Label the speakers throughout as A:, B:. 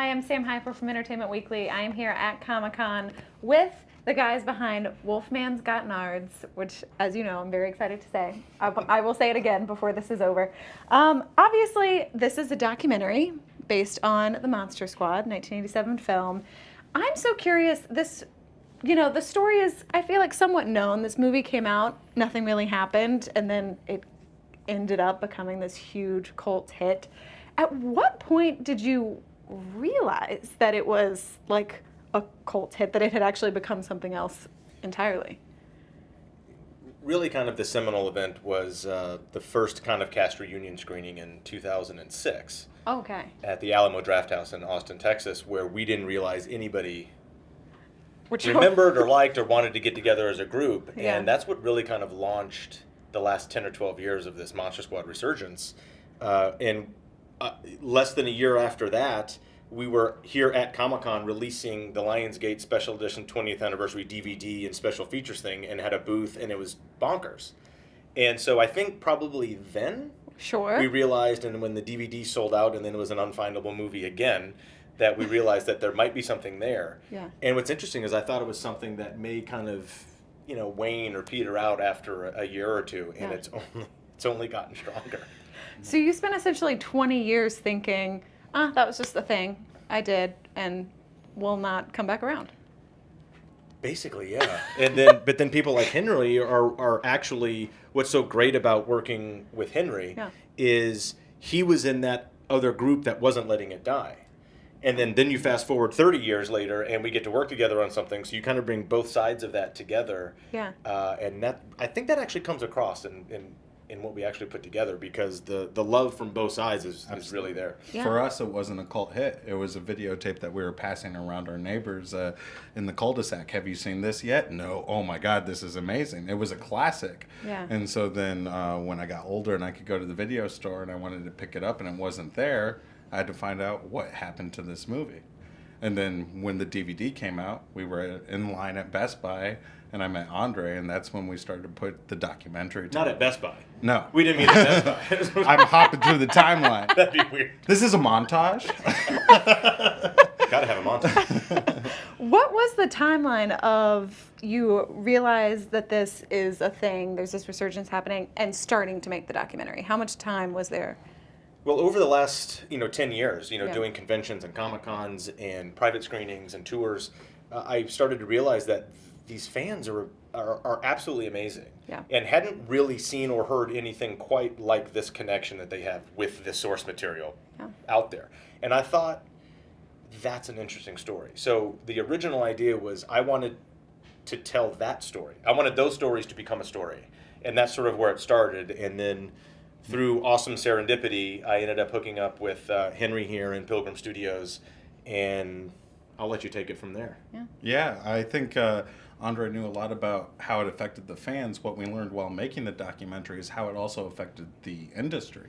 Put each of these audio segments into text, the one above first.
A: Hi, I'm Sam Hyper from Entertainment Weekly. I am here at Comic-Con with the guys behind Wolfman's Got Nards, which, as you know, I'm very excited to say. I will say it again before this is over. Obviously, this is a documentary based on the Monster Squad, 1987 film. I'm so curious, the story is, I feel like, somewhat known. This movie came out, nothing really happened, and then it ended up becoming this huge cult hit. At what point did you realize that it was like a cult hit, that it had actually become something else entirely?
B: Really kind of the seminal event was the first kind of cast reunion screening in 2006.
A: Okay.
B: At the Alamo Drafthouse in Austin, Texas, where we didn't realize anybody remembered or liked or wanted to get together as a group.
A: Yeah.
B: And that's what really kind of launched the last 10 or 12 years of this Monster Squad resurgence. And less than a year after that, we were here at Comic-Con releasing the Lionsgate Special Edition 20th Anniversary DVD and special features thing, and had a booth, and it was bonkers. And so I think probably then we realized, and when the DVD sold out and then it was an unfindable movie again, that we realized that there might be something there.
A: Yeah.
B: And what's interesting is I thought it was something that may kind of, wane or peter out after a year or two, and it's only gotten stronger.
A: So you spent essentially 20 years thinking, that was just the thing I did and will not come back around.
B: Basically, yeah. But then people like Henry are actually, what's so great about working with Henry is he was in that other group that wasn't letting it die. And then you fast forward 30 years later, and we get to work together on something. So you kind of bring both sides of that together.
A: Yeah.
B: And that, I think that actually comes across in what we actually put together, because the love from both sides is really there.
C: Yeah. For us, it wasn't a cult hit. It was a videotape that we were passing around our neighbors in the cul-de-sac. Have you seen this yet? No. Oh my God, this is amazing. It was a classic.
A: Yeah.
C: And so then when I got older and I could go to the video store and I wanted to pick it up and it wasn't there, I had to find out what happened to this movie. And then when the DVD came out, we were in line at Best Buy, and I met Andre, and that's when we started to put the documentary together.
B: Not at Best Buy.
C: No.
B: We didn't meet at Best Buy.
C: I'm hopping through the timeline.
B: That'd be weird.
C: This is a montage.
B: Gotta have a montage.
A: What was the timeline of you realize that this is a thing, there's this resurgence happening, and starting to make the documentary? How much time was there?
B: Well, over the last 10 years, doing conventions and Comic-Cons and private screenings and tours, I started to realize that these fans are absolutely amazing.
A: Yeah.
B: And hadn't really seen or heard anything quite like this connection that they have with the source material out there. And I thought, that's an interesting story. So the original idea was I wanted to tell that story. I wanted those stories to become a story. And that's sort of where it started. And then through awesome serendipity, I ended up hooking up with Henry here in Pilgrim Studios, and I'll let you take it from there.
C: Yeah, I think Andre knew a lot about how it affected the fans. What we learned while making the documentary is how it also affected the industry.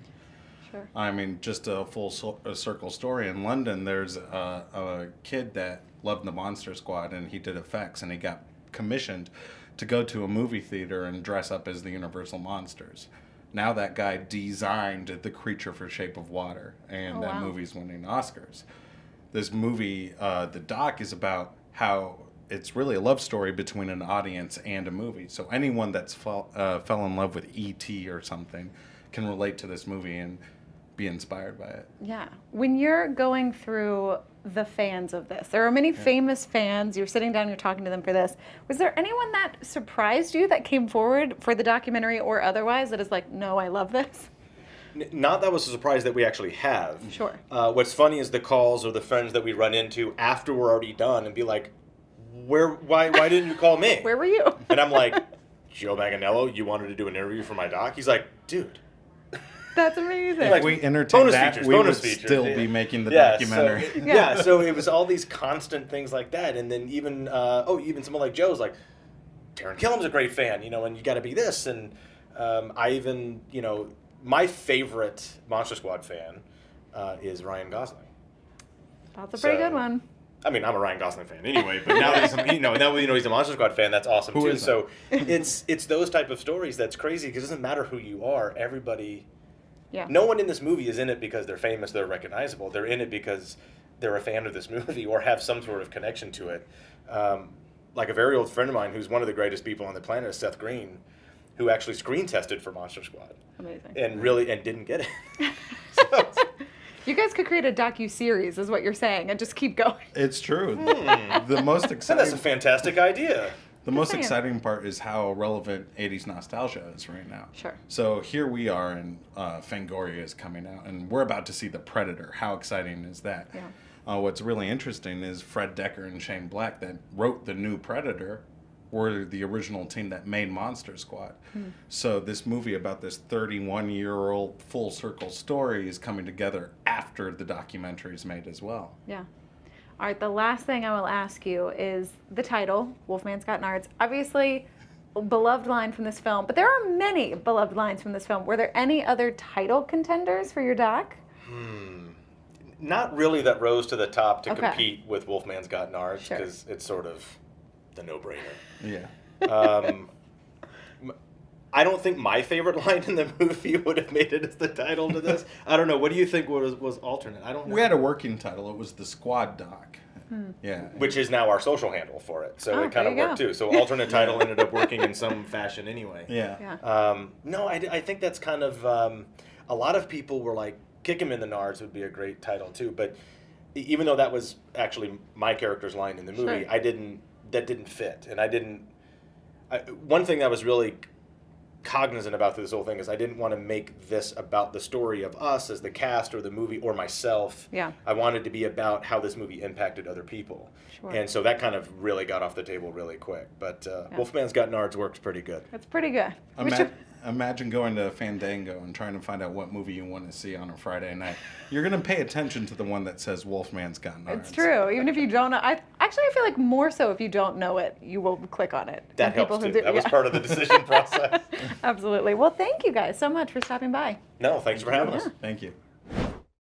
A: Sure.
C: I mean, just a full circle story. In London, there's a kid that loved the Monster Squad, and he did effects, and he got commissioned to go to a movie theater and dress up as the Universal Monsters. Now that guy designed the creature for Shape of Water, and that movie's winning Oscars. This movie, the doc, is about how it's really a love story between an audience and a movie. So anyone that's fell in love with E.T. or something can relate to this movie and be inspired by it.
A: Yeah. When you're going through the fans of this, there are many famous fans. You're sitting down, you're talking to them for this. Was there anyone that surprised you that came forward for the documentary or otherwise that is like, no, I love this?
B: Not that was a surprise that we actually have.
A: Sure.
B: What's funny is the calls or the friends that we run into after we're already done and be like, why didn't you call me?
A: Where were you?
B: And I'm like, Joe Manganiello, you wanted to do an interview for my doc? He's like, dude.
A: That's amazing.
C: If we entertained that, we would still be making the documentary.
B: So, so it was all these constant things like that. And then even someone like Joe's like, Taron Killam's a great fan, and you got to be this. And I even, my favorite Monster Squad fan is Ryan Gosling.
A: That's a pretty good one.
B: I mean, I'm a Ryan Gosling fan anyway, but now that he's a Monster Squad fan, that's awesome too. So it's those type of stories that's crazy, because it doesn't matter who you are. Everybody, no one in this movie is in it because they're famous, they're recognizable. They're in it because they're a fan of this movie or have some sort of connection to it. Like a very old friend of mine who's one of the greatest people on the planet is Seth Green, who actually screen tested for Monster Squad.
A: Amazing.
B: And didn't get it. So,
A: you guys could create a docu-series, is what you're saying, and just keep going.
C: It's true. The most
B: that's a
C: exciting
B: fantastic idea.
C: the most
A: saying.
C: exciting part is how relevant 80s nostalgia is right now.
A: Sure.
C: So here we are, and Fangoria is coming out, and we're about to see The Predator. How exciting is that?
A: Yeah.
C: What's really interesting is Fred Decker and Shane Black that wrote the new Predator were the original team that made Monster Squad. So this movie about this 31-year-old full circle story is coming together after the documentary is made as well.
A: Yeah. All right, the last thing I will ask you is the title, Wolfman's Got Nards. Obviously, a beloved line from this film, but there are many beloved lines from this film. Were there any other title contenders for your doc?
B: Not really that rose to the top to
A: Okay.
B: compete with Wolfman's Got Nards,
A: Sure.
B: because it's sort of the no-brainer.
C: Yeah.
B: I don't think my favorite line in the movie would have made it as the title to this. I don't know. What do you think was alternate? I don't know.
C: We had a working title. It was the Squad Doc. Yeah.
B: Which is now our social handle for it. So
A: Oh,
B: it kind of
A: there you
B: worked
A: go.
B: too. So alternate title ended up working in some fashion anyway.
C: Yeah.
A: Yeah.
B: No, I think that's kind of a lot of people were like, "Kick him in the Nards" would be a great title too. But even though that was actually my character's line in the movie,
A: Sure.
B: that didn't fit, and one thing that was really cognizant about this whole thing is I didn't want to make this about the story of us as the cast or the movie or myself.
A: Yeah.
B: I wanted to be about how this movie impacted other people.
A: Sure.
B: And so that kind of really got off the table really quick. But Wolfman's Got Nards works pretty good.
A: That's pretty good. We should-
C: Imagine going to Fandango and trying to find out what movie you want to see on a Friday night. You're going to pay attention to the one that says Wolfman's Got Nards.
A: It's true. Even if you don't know, I feel like more so if you don't know it, you will click on it.
B: That
A: And
B: helps
A: who
B: too.
A: do-
B: That was
A: yeah.
B: part of the decision process.
A: Absolutely. Well, thank you guys so much for stopping by.
B: No, thanks for having us.
C: Thank you.